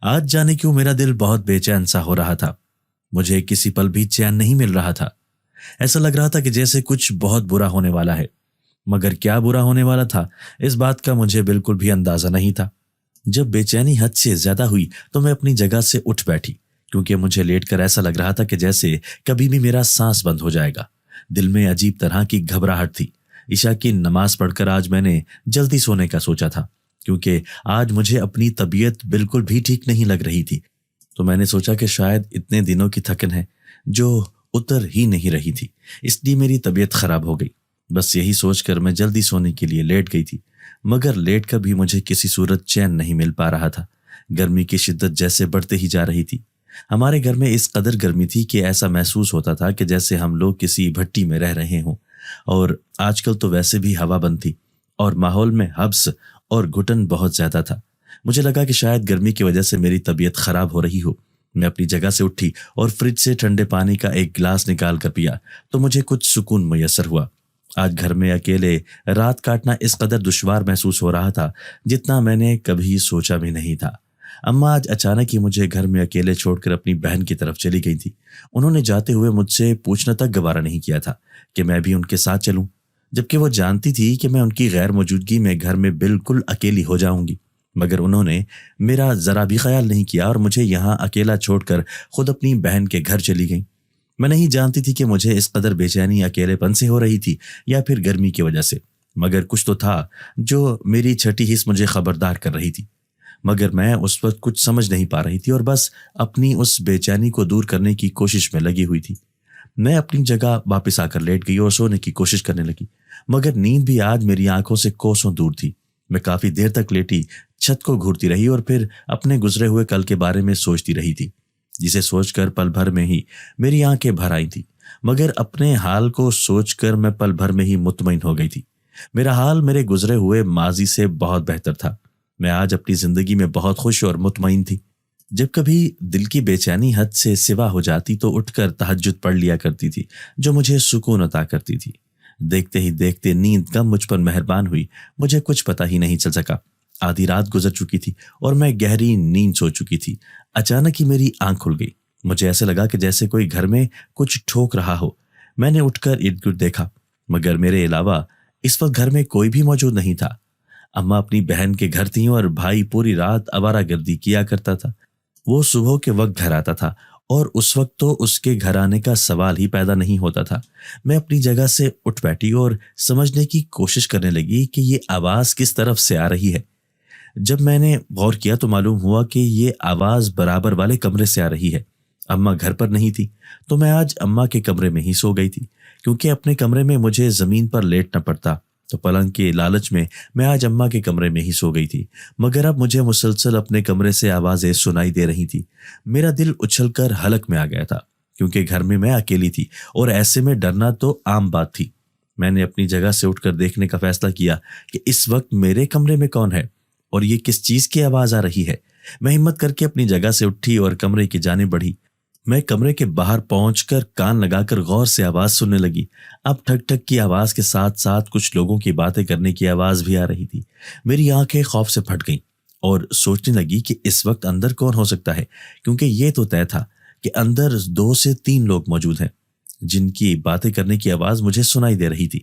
آج جانے کیوں میرا دل بہت بے چین سا ہو رہا تھا۔ مجھے کسی پل بھی چین نہیں مل رہا تھا۔ ایسا لگ رہا تھا کہ جیسے کچھ بہت برا ہونے والا ہے، مگر کیا برا ہونے والا تھا اس بات کا مجھے بالکل بھی اندازہ نہیں تھا۔ جب بے چینی حد سے زیادہ ہوئی تو میں اپنی جگہ سے اٹھ بیٹھی، کیونکہ مجھے لیٹ کر ایسا لگ رہا تھا کہ جیسے کبھی بھی میرا سانس بند ہو جائے گا۔ دل میں عجیب طرح کی گھبراہٹ تھی۔ عشاء کی نماز پڑھ کر آج میں نے جلدی سونے کا سوچا تھا، کیونکہ آج مجھے اپنی طبیعت بالکل بھی ٹھیک نہیں لگ رہی تھی۔ تو میں نے سوچا کہ شاید اتنے دنوں کی تھکن ہے جو اتر ہی نہیں رہی تھی، اس لیے میری طبیعت خراب ہو گئی۔ بس یہی سوچ کر میں جلدی سونے کے لیے لیٹ گئی تھی، مگر لیٹ کر بھی مجھے کسی صورت چین نہیں مل پا رہا تھا۔ گرمی کی شدت جیسے بڑھتے ہی جا رہی تھی۔ ہمارے گھر میں اس قدر گرمی تھی کہ ایسا محسوس ہوتا تھا کہ جیسے ہم لوگ کسی بھٹی میں رہ رہے ہوں، اور آج کل تو ویسے بھی ہوا بند تھی اور ماحول میں حبس اور گھٹن بہت زیادہ تھا۔ مجھے لگا کہ شاید گرمی کی وجہ سے میری طبیعت خراب ہو رہی ہو۔ میں اپنی جگہ سے اٹھی اور فریج سے ٹھنڈے پانی کا ایک گلاس نکال کر پیا تو مجھے کچھ سکون میسر ہوا۔ آج گھر میں اکیلے رات کاٹنا اس قدر دشوار محسوس ہو رہا تھا جتنا میں نے کبھی سوچا بھی نہیں تھا۔ اماں آج اچانک ہی مجھے گھر میں اکیلے چھوڑ کر اپنی بہن کی طرف چلی گئی تھی۔ انہوں نے جاتے ہوئے مجھ سے پوچھنا تک گوارا نہیں کیا تھا کہ میں بھی ان کے ساتھ چلوں، جبکہ وہ جانتی تھی کہ میں ان کی غیر موجودگی میں گھر میں بالکل اکیلی ہو جاؤں گی، مگر انہوں نے میرا ذرا بھی خیال نہیں کیا اور مجھے یہاں اکیلا چھوڑ کر خود اپنی بہن کے گھر چلی گئیں۔ میں نہیں جانتی تھی کہ مجھے اس قدر بے چینی اکیلے پن سے ہو رہی تھی یا پھر گرمی کی وجہ سے، مگر کچھ تو تھا جو میری چھٹی حس مجھے خبردار کر رہی تھی، مگر میں اس وقت کچھ سمجھ نہیں پا رہی تھی اور بس اپنی اس بے چینی کو دور کرنے کی کوشش میں لگی ہوئی تھی۔ میں اپنی جگہ واپس آ کر لیٹ گئی اور سونے کی کوشش کرنے لگی، مگر نیند بھی آج میری آنکھوں سے کوسوں دور تھی۔ میں کافی دیر تک لیٹی چھت کو گھورتی رہی اور پھر اپنے گزرے ہوئے کل کے بارے میں سوچتی رہی تھی، جسے سوچ کر پل بھر میں ہی میری آنکھیں بھر آئی تھی، مگر اپنے حال کو سوچ کر میں پل بھر میں ہی مطمئن ہو گئی تھی۔ میرا حال میرے گزرے ہوئے ماضی سے بہت بہتر تھا۔ میں آج اپنی زندگی میں بہت خوش اور مطمئن تھی۔ جب کبھی دل کی بے چینی حد سے سوا ہو جاتی تو اٹھ کر تہجد پڑھ لیا کرتی تھی، جو مجھے سکون عطا کرتی تھی۔ دیکھتے ہی دیکھتے نیند کم مجھ پر مہربان ہوئی، مجھے کچھ پتہ ہی نہیں چل سکا۔ آدھی رات گزر چکی تھی اور میں گہری نیند سو چکی تھی۔ اچانک ہی میری آنکھ کھل گئی۔ مجھے ایسے لگا کہ جیسے کوئی گھر میں کچھ ٹھوک رہا ہو۔ میں نے اٹھ کر ارد گرد دیکھا، مگر میرے علاوہ اس وقت گھر میں کوئی بھی موجود نہیں تھا۔ اماں اپنی بہن کے گھر تھیں اور بھائی پوری رات آوارہ گردی کیا کرتا تھا۔ وہ صبح کے وقت گھر آتا تھا اور اس وقت تو اس کے گھر آنے کا سوال ہی پیدا نہیں ہوتا تھا۔ میں اپنی جگہ سے اٹھ بیٹھی اور سمجھنے کی کوشش کرنے لگی کہ یہ آواز کس طرف سے آ رہی ہے۔ جب میں نے غور کیا تو معلوم ہوا کہ یہ آواز برابر والے کمرے سے آ رہی ہے۔ اماں گھر پر نہیں تھی تو میں آج اماں کے کمرے میں ہی سو گئی تھی، کیونکہ اپنے کمرے میں مجھے زمین پر لیٹنا پڑتا، تو پلنگ کے لالچ میں آج اماں کے کمرے میں ہی سو گئی تھی۔ مگر اب مجھے مسلسل اپنے کمرے سے آوازیں سنائی دے رہی تھی۔ میرا دل اچھل کر حلق میں آ گیا تھا، کیونکہ گھر میں اکیلی تھی اور ایسے میں ڈرنا تو عام بات تھی۔ میں نے اپنی جگہ سے اٹھ کر دیکھنے کا فیصلہ کیا کہ اس وقت میرے کمرے میں کون ہے اور یہ کس چیز کی آواز آ رہی ہے۔ میں ہمت کر کے اپنی جگہ سے اٹھی اور کمرے کی جانب بڑھی۔ میں کمرے کے باہر پہنچ کر کان لگا کر غور سے آواز سننے لگی۔ اب ٹھک ٹھک کی آواز کے ساتھ ساتھ کچھ لوگوں کی باتیں کرنے کی آواز بھی آ رہی تھی۔ میری آنکھیں خوف سے پھٹ گئیں اور سوچنے لگی کہ اس وقت اندر کون ہو سکتا ہے، کیونکہ یہ تو طے تھا کہ اندر 2 سے 3 لوگ موجود ہیں جن کی باتیں کرنے کی آواز مجھے سنائی دے رہی تھی۔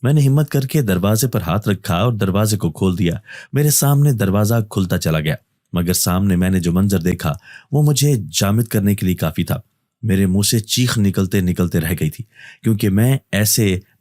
میں نے ہمت کر کے دروازے پر ہاتھ رکھا اور دروازے کو کھول دیا۔ میرے سامنے دروازہ کھلتا چلا گیا، مگر سامنے میں نے جو منظر دیکھا وہ مجھے جامد کرنے کے لیے کافی تھا۔ میرے منہ سے چیخ نکلتے نکلتے رہ گئی تھی، کیونکہ میں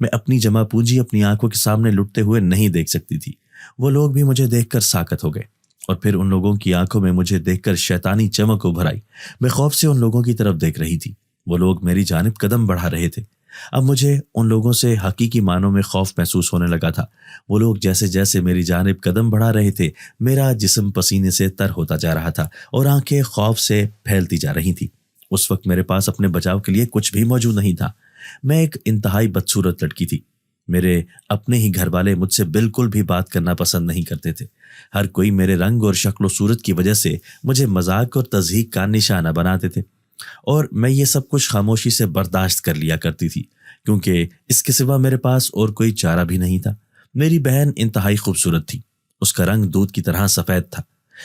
اپنی جمع پونجی اپنی آنکھوں کے سامنے لٹتے ہوئے نہیں دیکھ سکتی تھی۔ وہ لوگ بھی مجھے دیکھ کر ساکت ہو گئے اور پھر ان لوگوں کی آنکھوں میں مجھے دیکھ کر شیطانی چمک ابھر آئی۔ میں خوف سے ان لوگوں کی طرف دیکھ رہی تھی۔ وہ لوگ میری جانب قدم بڑھا رہے تھے۔ اب مجھے ان لوگوں سے حقیقی معنوں میں خوف محسوس ہونے لگا تھا۔ وہ لوگ جیسے جیسے میری جانب قدم بڑھا رہے تھے، میرا جسم پسینے سے تر ہوتا جا رہا تھا اور آنکھیں خوف سے پھیلتی جا رہی تھیں۔ اس وقت میرے پاس اپنے بچاؤ کے لیے کچھ بھی موجود نہیں تھا۔ میں ایک انتہائی بدصورت لڑکی تھی۔ میرے اپنے ہی گھر والے مجھ سے بالکل بھی بات کرنا پسند نہیں کرتے تھے۔ ہر کوئی میرے رنگ اور شکل و صورت کی وجہ سے مجھے مذاق اور تضحیک کا نشانہ بناتے تھے، اور میں یہ سب کچھ خاموشی سے برداشت کر لیا کرتی تھی، کیونکہ اس کے سوا میرے پاس اور کوئی چارہ بھی نہیں تھا۔ میری بہن انتہائی خوبصورت تھی۔ اس کا رنگ دودھ کی طرح سفید تھا۔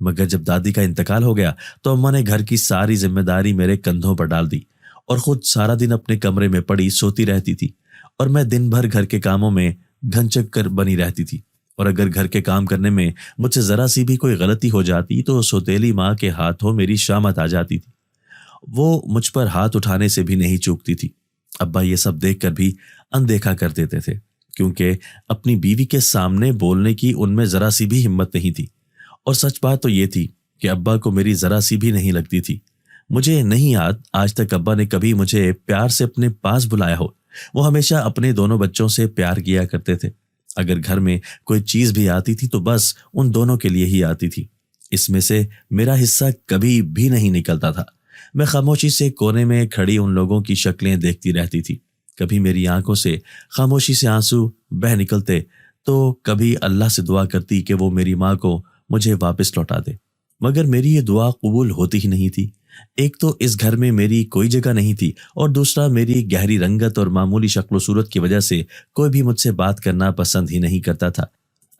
مگر جب دادی کا انتقال ہو گیا تو اماں نے گھر کی ساری ذمہ داری میرے کندھوں پر ڈال دی اور خود سارا دن اپنے کمرے میں پڑی سوتی رہتی تھی، اور میں دن بھر گھر کے کاموں میں گھنچک کر بنی رہتی تھی، اور اگر گھر کے کام کرنے میں مجھ سے ذرا سی بھی کوئی غلطی ہو جاتی تو سوتیلی ماں کے ہاتھوں میری شامت آ جاتی تھی۔ وہ مجھ پر ہاتھ اٹھانے سے بھی نہیں چوکتی تھی۔ ابا یہ سب دیکھ کر بھی اندیکھا کر دیتے تھے، کیونکہ اپنی بیوی کے سامنے بولنے کی ان میں ذرا سی بھی ہمت نہیں تھی، اور سچ بات تو یہ تھی کہ ابا کو میری ذرا سی بھی نہیں لگتی تھی۔ مجھے نہیں یاد آج تک ابا نے کبھی مجھے پیار سے اپنے پاس بلایا ہو۔ وہ ہمیشہ اپنے دونوں بچوں سے پیار کیا کرتے تھے۔ اگر گھر میں کوئی چیز بھی آتی تھی تو بس ان دونوں کے لیے ہی آتی تھی، اس میں سے میرا حصہ کبھی بھی نہیں نکلتا تھا۔ میں خاموشی سے کونے میں کھڑی ان لوگوں کی شکلیں دیکھتی رہتی تھی۔ کبھی میری آنکھوں سے خاموشی سے آنسو بہہ نکلتے تو کبھی اللہ سے دعا کرتی کہ وہ میری ماں کو مجھے واپس لوٹا دے، مگر میری یہ دعا قبول ہوتی ہی نہیں تھی۔ ایک تو اس گھر میں میری کوئی جگہ نہیں تھی، اور دوسرا میری گہری رنگت اور معمولی شکل و صورت کی وجہ سے کوئی بھی مجھ سے بات کرنا پسند ہی نہیں کرتا تھا۔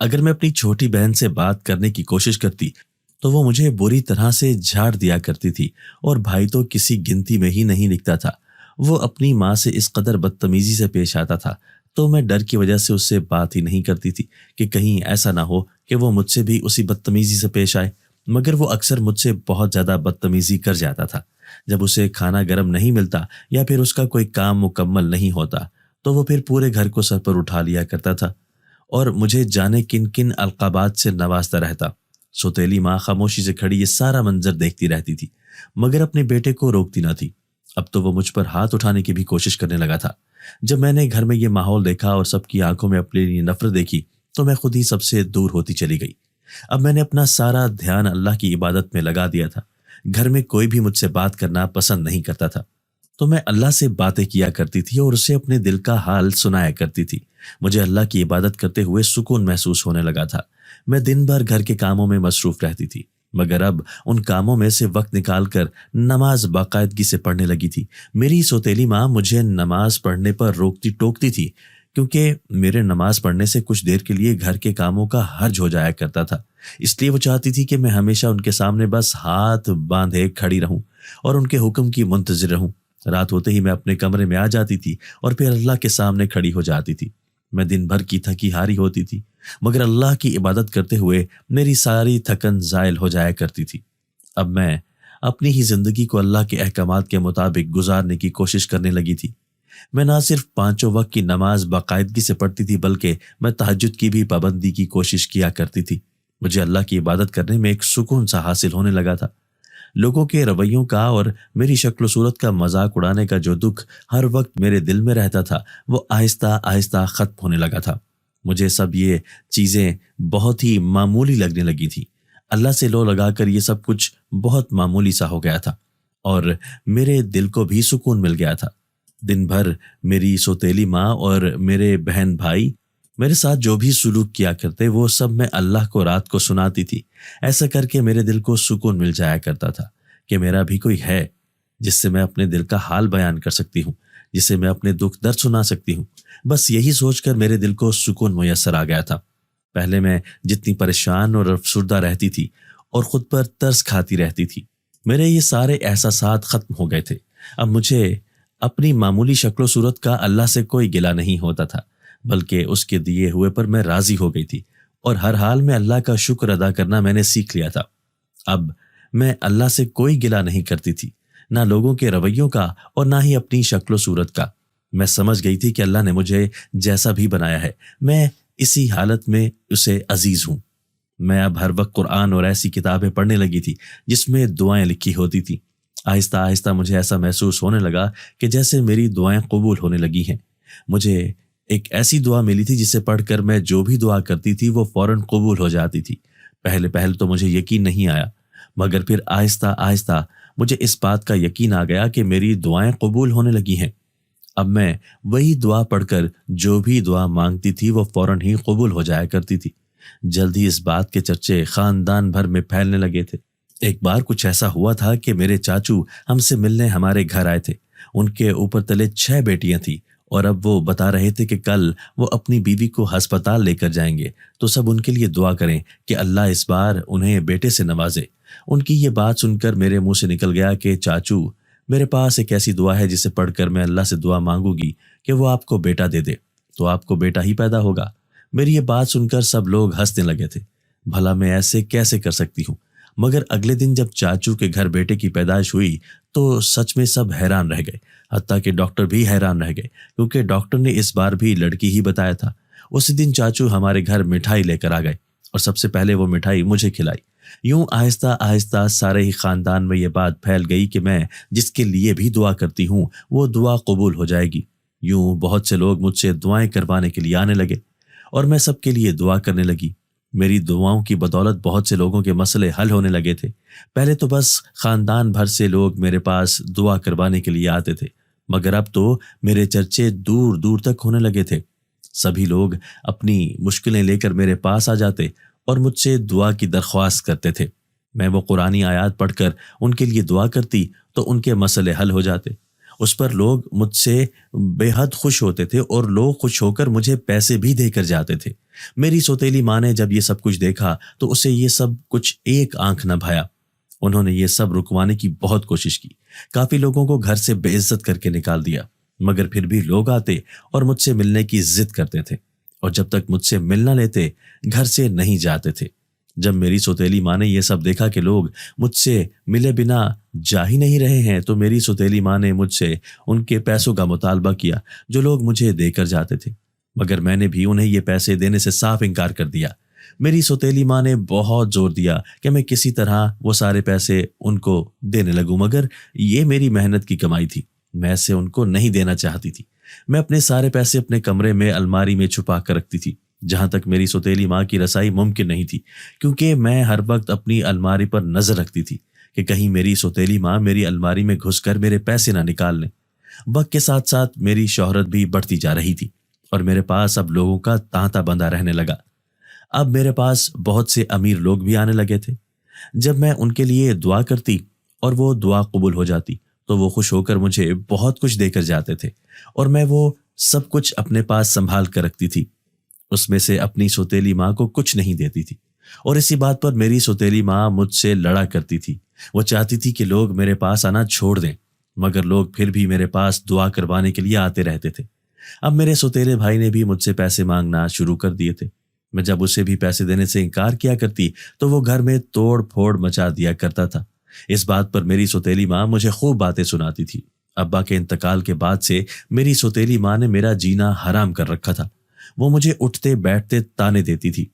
اگر میں اپنی چھوٹی بہن سے بات کرنے کی کوشش کرتی تو وہ مجھے بری طرح سے جھاڑ دیا کرتی تھی، اور بھائی تو کسی گنتی میں ہی نہیں لکھتا تھا۔ وہ اپنی ماں سے اس قدر بدتمیزی سے پیش آتا تھا تو میں ڈر کی وجہ سے اس سے بات ہی نہیں کرتی تھی کہ کہیں ایسا نہ ہو کہ وہ مجھ سے بھی اسی بدتمیزی سے پیش آئے، مگر وہ اکثر مجھ سے بہت زیادہ بدتمیزی کر جاتا تھا۔ جب اسے کھانا گرم نہیں ملتا یا پھر اس کا کوئی کام مکمل نہیں ہوتا تو وہ پھر پورے گھر کو سر پر اٹھا لیا کرتا تھا اور مجھے جانے کن کن القابات سے نوازتا رہتا۔ سوتیلی ماں خاموشی سے کھڑی یہ سارا منظر دیکھتی رہتی تھی، مگر اپنے بیٹے کو روکتی نہ تھی۔ اب تو وہ مجھ پر ہاتھ اٹھانے کی بھی کوشش کرنے لگا تھا۔ جب میں نے گھر میں یہ ماحول دیکھا اور سب کی آنکھوں میں اپنے لیے نفرت دیکھی تو میں خود ہی سب سے دور ہوتی چلی گئی۔ اب میں نے اپنا سارا دھیان اللہ کی عبادت میں لگا دیا تھا۔ گھر میں کوئی بھی مجھ سے بات کرنا پسند نہیں کرتا تھا تو میں اللہ سے باتیں کیا کرتی تھی اور اسے اپنے دل کا حال سنایا کرتی تھی۔ مجھے اللہ کی عبادت کرتے ہوئے سکون محسوس ہونے لگا تھا۔ میں دن بھر گھر کے کاموں میں مصروف رہتی تھی، مگر اب ان کاموں میں سے وقت نکال کر نماز باقاعدگی سے پڑھنے لگی تھی۔ میری سوتیلی ماں مجھے نماز پڑھنے پر روکتی ٹوکتی تھی، کیونکہ میرے نماز پڑھنے سے کچھ دیر کے لیے گھر کے کاموں کا حرج ہو جایا کرتا تھا۔ اس لیے وہ چاہتی تھی کہ میں ہمیشہ ان کے سامنے بس ہاتھ باندھے کھڑی رہوں اور ان کے حکم کی منتظر رہوں۔ رات ہوتے ہی میں اپنے کمرے میں آ جاتی تھی اور پھر اللہ کے سامنے کھڑی ہو جاتی تھی۔ میں دن بھر کی تھکی ہاری ہوتی تھی، مگر اللہ کی عبادت کرتے ہوئے میری ساری تھکن زائل ہو جایا کرتی تھی۔ اب میں اپنی ہی زندگی کو اللہ کے احکامات کے مطابق گزارنے کی کوشش کرنے لگی تھی۔ میں نہ صرف 5 وقت کی نماز باقاعدگی سے پڑھتی تھی بلکہ میں تہجد کی بھی پابندی کی کوشش کیا کرتی تھی۔ مجھے اللہ کی عبادت کرنے میں ایک سکون سا حاصل ہونے لگا تھا۔ لوگوں کے رویوں کا اور میری شکل و صورت کا مذاق اڑانے کا جو دکھ ہر وقت میرے دل میں رہتا تھا وہ آہستہ آہستہ ختم ہونے لگا تھا۔ مجھے سب یہ چیزیں بہت ہی معمولی لگنے لگی تھی۔ اللہ سے لو لگا کر یہ سب کچھ بہت معمولی سا ہو گیا تھا اور میرے دل کو بھی سکون مل گیا تھا۔ دن بھر میری سوتیلی ماں اور میرے بہن بھائی میرے ساتھ جو بھی سلوک کیا کرتے وہ سب میں اللہ کو رات کو سناتی تھی۔ ایسا کر کے میرے دل کو سکون مل جایا کرتا تھا کہ میرا بھی کوئی ہے جس سے میں اپنے دل کا حال بیان کر سکتی ہوں، جسے میں اپنے دکھ درد سنا سکتی ہوں۔ بس یہی سوچ کر میرے دل کو سکون میسر آ گیا تھا۔ پہلے میں جتنی پریشان اور افسردہ رہتی تھی اور خود پر ترس کھاتی رہتی تھی، میرے یہ سارے احساسات ختم ہو گئے تھے۔ اب مجھے اپنی معمولی شکل و صورت کا اللہ سے کوئی گلہ نہیں ہوتا تھا، بلکہ اس کے دیے ہوئے پر میں راضی ہو گئی تھی، اور ہر حال میں اللہ کا شکر ادا کرنا میں نے سیکھ لیا تھا۔ اب میں اللہ سے کوئی گلہ نہیں کرتی تھی، نہ لوگوں کے رویوں کا اور نہ ہی اپنی شکل و صورت کا۔ میں سمجھ گئی تھی کہ اللہ نے مجھے جیسا بھی بنایا ہے میں اسی حالت میں اسے عزیز ہوں۔ میں اب ہر وقت قرآن اور ایسی کتابیں پڑھنے لگی تھی جس میں دعائیں لکھی ہوتی تھیں۔ آہستہ آہستہ مجھے ایسا محسوس ہونے لگا کہ جیسے میری دعائیں قبول ہونے لگی ہیں۔ مجھے ایک ایسی دعا ملی تھی جسے پڑھ کر میں جو بھی دعا کرتی تھی وہ فوراً قبول ہو جاتی تھی۔ پہلے تو مجھے یقین نہیں آیا، مگر پھر آہستہ آہستہ مجھے اس بات کا یقین آ گیا کہ میری دعائیں قبول ہونے لگی ہیں۔ اب میں وہی دعا پڑھ کر جو بھی دعا مانگتی تھی وہ فوراً ہی قبول ہو جایا کرتی تھی۔ جلد ہی اس بات کے چرچے خاندان بھر میں پھیلنے لگے تھے۔ ایک بار کچھ ایسا ہوا تھا کہ میرے چاچو ہم سے ملنے ہمارے گھر آئے تھے۔ ان کے اوپر تلے 6 بیٹیاں تھیں اور اب وہ بتا رہے تھے کہ کل وہ اپنی بیوی کو ہسپتال لے کر جائیں گے، تو سب ان کے لیے دعا کریں کہ اللہ اس بار انہیں بیٹے سے نوازے۔ ان کی یہ بات سن کر میرے منہ سے نکل گیا کہ چاچو، میرے پاس ایک ایسی دعا ہے جسے پڑھ کر میں اللہ سے دعا مانگوں گی کہ وہ آپ کو بیٹا دے دے، تو آپ کو بیٹا ہی پیدا ہوگا۔ میری یہ بات سن کر سب لوگ ہنسنے لگے تھے، بھلا میں ایسے کیسے کر سکتی ہوں؟ مگر اگلے دن جب چاچو کے گھر بیٹے کی پیدائش ہوئی تو سچ میں سب حیران رہ گئے، حتیٰ کہ ڈاکٹر بھی حیران رہ گئے، کیونکہ ڈاکٹر نے اس بار بھی لڑکی ہی بتایا تھا۔ اسی دن چاچو ہمارے گھر مٹھائی لے کر آ گئے اور سب سے پہلے وہ مٹھائی مجھے کھلائی۔ یوں آہستہ آہستہ سارے ہی خاندان میں یہ بات پھیل گئی کہ میں جس کے لیے بھی دعا کرتی ہوں وہ دعا قبول ہو جائے گی۔ یوں بہت سے لوگ مجھ سے دعائیں کروانے کے لیے آنے لگے اور میں سب کے لیے دعا کرنے لگی۔ میری دعاؤں کی بدولت بہت سے لوگوں کے مسئلے حل ہونے لگے تھے۔ پہلے تو بس خاندان بھر سے لوگ میرے پاس دعا کروانے کے لیے آتے تھے، مگر اب تو میرے چرچے دور دور تک ہونے لگے تھے۔ سبھی لوگ اپنی مشکلیں لے کر میرے پاس آ جاتے اور مجھ سے دعا کی درخواست کرتے تھے۔ میں وہ قرآنی آیات پڑھ کر ان کے لیے دعا کرتی تو ان کے مسئلے حل ہو جاتے۔ اس پر لوگ مجھ سے بے حد خوش ہوتے تھے اور لوگ خوش ہو کر مجھے پیسے بھی دے کر جاتے تھے۔ میری سوتیلی ماں نے جب یہ سب کچھ دیکھا تو اسے یہ سب کچھ ایک آنکھ نہ بھایا۔ انہوں نے یہ سب رکوانے کی بہت کوشش کی، کافی لوگوں کو گھر سے بے عزت کر کے نکال دیا، مگر پھر بھی لوگ آتے اور مجھ سے ملنے کی ضد کرتے تھے، اور جب تک مجھ سے مل نہ لیتے گھر سے نہیں جاتے تھے۔ جب میری سوتیلی ماں نے یہ سب دیکھا کہ لوگ مجھ سے ملے بنا جا ہی نہیں رہے ہیں، تو میری سوتیلی ماں نے مجھ سے ان کے پیسوں کا مطالبہ کیا جو لوگ مجھے دے کر جاتے تھے، مگر میں نے بھی انہیں یہ پیسے دینے سے صاف انکار کر دیا۔ میری سوتیلی ماں نے بہت زور دیا کہ میں کسی طرح وہ سارے پیسے ان کو دینے لگوں، مگر یہ میری محنت کی کمائی تھی، میں اسے ان کو نہیں دینا چاہتی تھی۔ میں اپنے سارے پیسے اپنے کمرے میں الماری میں چھپا کر رکھتی تھی، جہاں تک میری سوتیلی ماں کی رسائی ممکن نہیں تھی، کیونکہ میں ہر وقت اپنی الماری پر نظر رکھتی تھی کہ کہیں میری سوتیلی ماں میری الماری میں گھس کر میرے پیسے نہ نکال لیں۔ وقت کے ساتھ ساتھ میری شہرت بھی بڑھتی جا رہی تھی اور میرے پاس اب لوگوں کا تانتا بندھا رہنے لگا۔ اب میرے پاس بہت سے امیر لوگ بھی آنے لگے تھے۔ جب میں ان کے لیے دعا کرتی اور وہ دعا قبول ہو جاتی تو وہ خوش ہو کر مجھے بہت کچھ دے کر جاتے تھے، اور میں وہ سب کچھ اپنے پاس سنبھال کر رکھتی تھی۔ اس میں سے اپنی سوتیلی ماں کو کچھ نہیں دیتی تھی، اور اسی بات پر میری سوتیلی ماں مجھ سے لڑا کرتی تھی۔ وہ چاہتی تھی کہ لوگ میرے پاس آنا چھوڑ دیں، مگر لوگ پھر بھی میرے پاس دعا کروانے کے لیے آتے رہتے تھے۔ اب میرے سوتیلے بھائی نے بھی مجھ سے پیسے مانگنا شروع کر دیے تھے۔ میں جب اسے بھی پیسے دینے سے انکار کیا کرتی تو وہ گھر میں توڑ پھوڑ مچا دیا کرتا تھا۔ اس بات پر میری سوتیلی ماں مجھے خوب باتیں سناتی تھی۔ ابا کے انتقال کے بعد سے میری سوتیلی ماں نے میرا جینا حرام کر رکھا تھا۔ وہ مجھے اٹھتے بیٹھتے تانے دیتی تھی،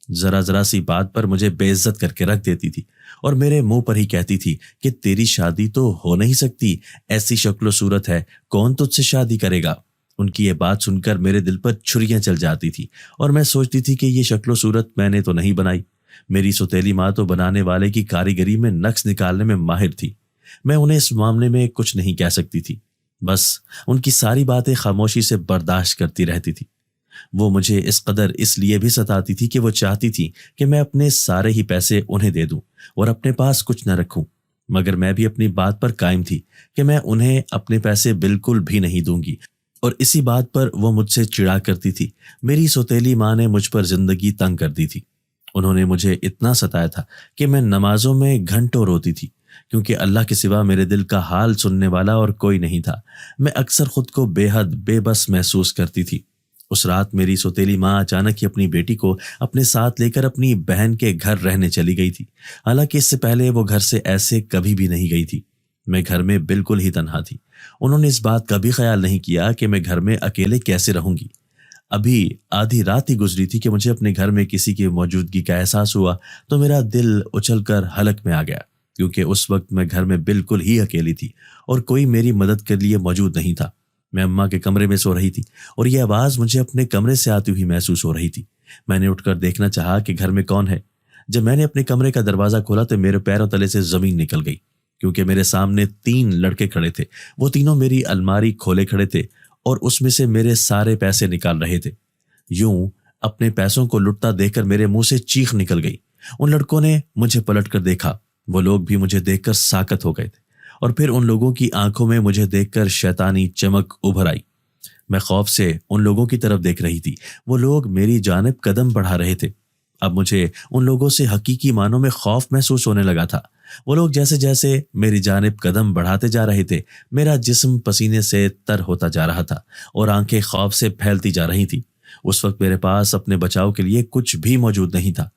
ذرا ذرا سی بات پر مجھے بے عزت کر کے رکھ دیتی تھی، اور میرے منہ پر ہی کہتی تھی کہ تیری شادی تو ہو نہیں سکتی، ایسی شکل و صورت ہے، کون تجھ سے شادی کرے گا۔ ان کی یہ بات سن کر میرے دل پر چھریاں چل جاتی تھی، اور میں سوچتی تھی کہ یہ شکل و صورت میں نے تو نہیں بنائی۔ میری سوتیلی ماں تو بنانے والے کی کاریگری میں نقص نکالنے میں ماہر تھی۔ میں انہیں اس معاملے میں کچھ نہیں کہہ سکتی تھی، بس ان کی ساری باتیں خاموشی سے برداشت کرتی رہتی تھی۔ وہ مجھے اس قدر اس لیے بھی ستاتی تھی کہ وہ چاہتی تھی کہ میں اپنے سارے ہی پیسے انہیں دے دوں اور اپنے پاس کچھ نہ رکھوں، مگر میں بھی اپنی بات پر قائم تھی کہ میں انہیں اپنے پیسے بالکل بھی نہیں دوں گی، اور اسی بات پر وہ مجھ سے چڑا کرتی تھی۔ میری سوتیلی ماں نے مجھ پر زندگی تنگ کر دی تھی۔ انہوں نے مجھے اتنا ستایا تھا کہ میں نمازوں میں گھنٹوں روتی تھی، کیونکہ اللہ کے سوا میرے دل کا حال سننے والا اور کوئی نہیں تھا۔ میں اکثر خود کو بے حد بے بس محسوس کرتی تھی۔ اس رات میری سوتیلی ماں اچانک ہی اپنی بیٹی کو اپنے ساتھ لے کر اپنی بہن کے گھر رہنے چلی گئی تھی، حالانکہ اس سے پہلے وہ گھر سے ایسے کبھی بھی نہیں گئی تھی۔ میں گھر میں بالکل ہی تنہا تھی۔ انہوں نے اس بات کا بھی خیال نہیں کیا کہ میں گھر میں اکیلے کیسے رہوں گی۔ ابھی آدھی رات ہی گزری تھی کہ مجھے اپنے گھر میں کسی کی موجودگی کا احساس ہوا تو میرا دل اچھل کر حلق میں آ گیا، کیونکہ اس وقت میں گھر میں بالکل ہی اکیلی تھی اور کوئی میری مدد کے لیے موجود نہیں تھا۔ میں اماں کے کمرے میں سو رہی تھی اور یہ آواز مجھے اپنے کمرے سے آتی ہوئی محسوس ہو رہی تھی۔ میں نے اٹھ کر دیکھنا چاہا کہ گھر میں کون ہے۔ جب میں نے اپنے کمرے کا دروازہ کھولا تو میرے پیروں تلے سے زمین نکل گئی، کیونکہ میرے سامنے 3 لڑکے کھڑے تھے۔ وہ تینوں میری الماری کھولے کھڑے تھے اور اس میں سے میرے سارے پیسے نکال رہے تھے۔ یوں اپنے پیسوں کو لٹتا دیکھ کر میرے منہ سے چیخ نکل گئی۔ ان لڑکوں نے مجھے پلٹ کر دیکھا، وہ لوگ بھی مجھے دیکھ کر ساکت ہو گئے تھے، اور پھر ان لوگوں کی آنکھوں میں مجھے دیکھ کر شیطانی چمک ابھر آئی۔ میں خوف سے ان لوگوں کی طرف دیکھ رہی تھی۔ وہ لوگ میری جانب قدم بڑھا رہے تھے۔ اب مجھے ان لوگوں سے حقیقی معنوں میں خوف محسوس ہونے لگا تھا۔ وہ لوگ جیسے جیسے میری جانب قدم بڑھاتے جا رہے تھے، میرا جسم پسینے سے تر ہوتا جا رہا تھا اور آنکھیں خوف سے پھیلتی جا رہی تھیں۔ اس وقت میرے پاس اپنے بچاؤ کے لیے کچھ بھی موجود نہیں تھا۔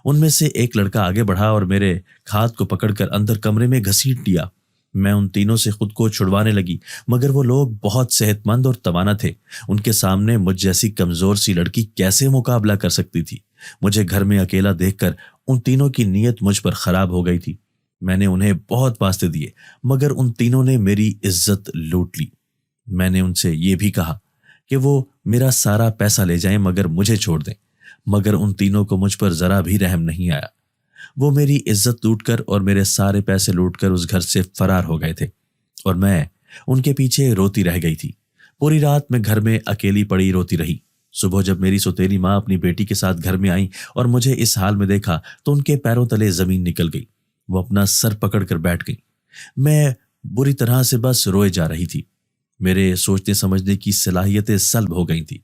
ان میں سے ایک لڑکا آگے بڑھا اور میرے ہاتھ کو پکڑ کر اندر کمرے میں گھسیٹ لیا۔ میں ان تینوں سے خود کو چھڑوانے لگی، مگر وہ لوگ بہت صحت مند اور توانا تھے۔ ان کے سامنے مجھ جیسی کمزور سی لڑکی کیسے مقابلہ کر سکتی تھی؟ مجھے گھر میں اکیلا دیکھ کر ان تینوں کی نیت مجھ پر خراب ہو گئی تھی۔ میں نے انہیں بہت واسطے دیے، مگر ان تینوں نے میری عزت لوٹ لی۔ میں نے ان سے یہ بھی کہا کہ وہ میرا سارا پیسہ لے جائیں مگر مجھے چھوڑ دیں، مگر ان تینوں کو مجھ پر ذرا بھی رحم نہیں آیا۔ وہ میری عزت لوٹ کر اور میرے سارے پیسے لوٹ کر اس گھر سے فرار ہو گئے تھے اور میں ان کے پیچھے روتی رہ گئی تھی۔ پوری رات میں گھر میں اکیلی پڑی روتی رہی۔ صبح جب میری سوتیلی ماں اپنی بیٹی کے ساتھ گھر میں آئیں اور مجھے اس حال میں دیکھا تو ان کے پیروں تلے زمین نکل گئی۔ وہ اپنا سر پکڑ کر بیٹھ گئی۔ میں بری طرح سے بس روئے جا رہی تھی۔ میرے سوچنے سمجھنے کی صلاحیتیں سلب ہو گئی تھیں۔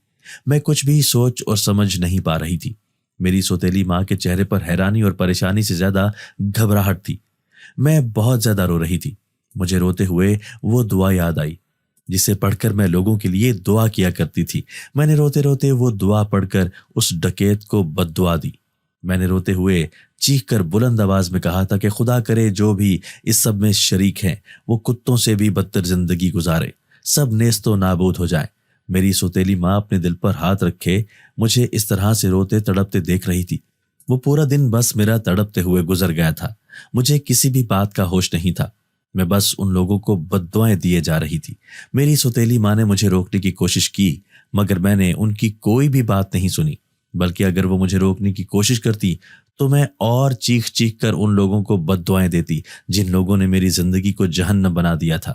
میں کچھ بھی سوچ اور سمجھ نہیں پا رہی تھی۔ میری سوتیلی ماں کے چہرے پر حیرانی اور پریشانی سے زیادہ گھبراہٹ تھی۔ میں بہت زیادہ رو رہی تھی۔ مجھے روتے ہوئے وہ دعا یاد آئی جسے پڑھ کر میں لوگوں کے لیے دعا کیا کرتی تھی۔ میں نے روتے روتے وہ دعا پڑھ کر اس ڈکیت کو بد دعا دی۔ میں نے روتے ہوئے چیخ کر بلند آواز میں کہا تھا کہ خدا کرے جو بھی اس سب میں شریک ہیں وہ کتوں سے بھی بدتر زندگی گزارے، سب نیست و نابود ہو جائیں۔ میری سوتیلی ماں اپنے دل پر ہاتھ رکھے مجھے اس طرح سے روتے تڑپتے دیکھ رہی تھی۔ وہ پورا دن بس میرا تڑپتے ہوئے گزر گیا تھا۔ مجھے کسی بھی بات کا ہوش نہیں تھا۔ میں بس ان لوگوں کو بد دعائیں دیے جا رہی تھی۔ میری سوتیلی ماں نے مجھے روکنے کی کوشش کی، مگر میں نے ان کی کوئی بھی بات نہیں سنی، بلکہ اگر وہ مجھے روکنے کی کوشش کرتی تو میں اور چیخ چیخ کر ان لوگوں کو بد دعائیں دیتی جن لوگوں نے میری زندگی کو جہنم بنا دیا تھا۔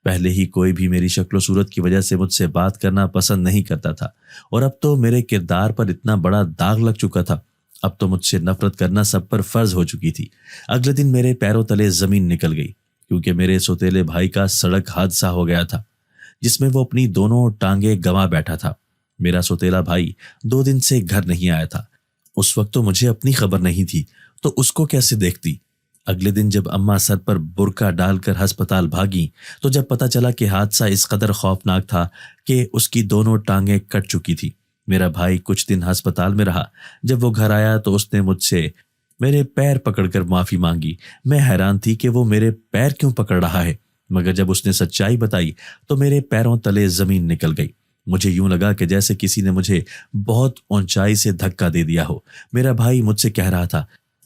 پہلے ہی کوئی بھی میری شکل و صورت کی وجہ سے مجھ سے بات کرنا پسند نہیں کرتا تھا، اور اب تو میرے کردار پر اتنا بڑا داغ لگ چکا تھا۔ اب تو مجھ سے نفرت کرنا سب پر فرض ہو چکی تھی۔ اگلے دن میرے پیروں تلے زمین نکل گئی کیونکہ میرے سوتیلے بھائی کا سڑک حادثہ ہو گیا تھا جس میں وہ اپنی دونوں ٹانگیں گنوا بیٹھا تھا۔ میرا سوتیلا بھائی 2 دن سے گھر نہیں آیا تھا۔ اس وقت تو مجھے اپنی خبر نہیں تھی تو اس کو کیسے دیکھتی۔ اگلے دن جب اماں سر پر برقع ڈال کر ہسپتال بھاگیں تو جب پتہ چلا کہ حادثہ اس قدر خوفناک تھا کہ اس کی دونوں ٹانگیں کٹ چکی تھی۔ میرا بھائی کچھ دن ہسپتال میں رہا۔ جب وہ گھر آیا تو اس نے مجھ سے میرے پیر پکڑ کر معافی مانگی۔ میں حیران تھی کہ وہ میرے پیر کیوں پکڑ رہا ہے، مگر جب اس نے سچائی بتائی تو میرے پیروں تلے زمین نکل گئی۔ مجھے یوں لگا کہ جیسے کسی نے مجھے بہت اونچائی سے دھکا دے دیا ہو۔ میرا بھائی مجھ سے کہہ رہا تھا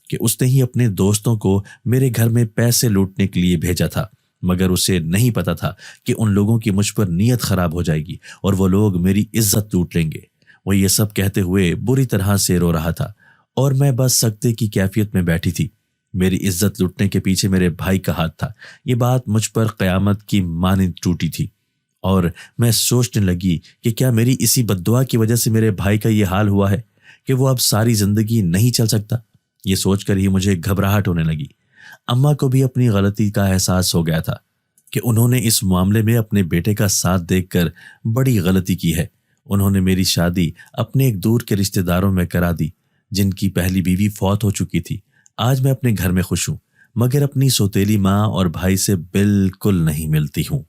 کہ اس نے ہی اپنے دوستوں کو میرے گھر میں پیسے لوٹنے کے لیے بھیجا تھا، مگر اسے نہیں پتا تھا کہ ان لوگوں کی مجھ پر نیت خراب ہو جائے گی اور وہ لوگ میری عزت لوٹ لیں گے۔ وہ یہ سب کہتے ہوئے بری طرح سے رو رہا تھا اور میں بس سکتے کی کیفیت میں بیٹھی تھی۔ میری عزت لوٹنے کے پیچھے میرے بھائی کا ہاتھ تھا۔ یہ بات مجھ پر قیامت کی مانند ٹوٹی تھی اور میں سوچنے لگی کہ کیا میری اسی بد دعا کی وجہ سے میرے بھائی کا یہ حال ہوا ہے کہ وہ اب ساری زندگی نہیں چل سکتا۔ یہ سوچ کر ہی مجھے گھبراہٹ ہونے لگی۔ اماں کو بھی اپنی غلطی کا احساس ہو گیا تھا کہ انہوں نے اس معاملے میں اپنے بیٹے کا ساتھ دیکھ کر بڑی غلطی کی ہے۔ انہوں نے میری شادی اپنے ایک دور کے رشتہ داروں میں کرا دی جن کی پہلی بیوی فوت ہو چکی تھی۔ آج میں اپنے گھر میں خوش ہوں، مگر اپنی سوتیلی ماں اور بھائی سے بالکل نہیں ملتی ہوں۔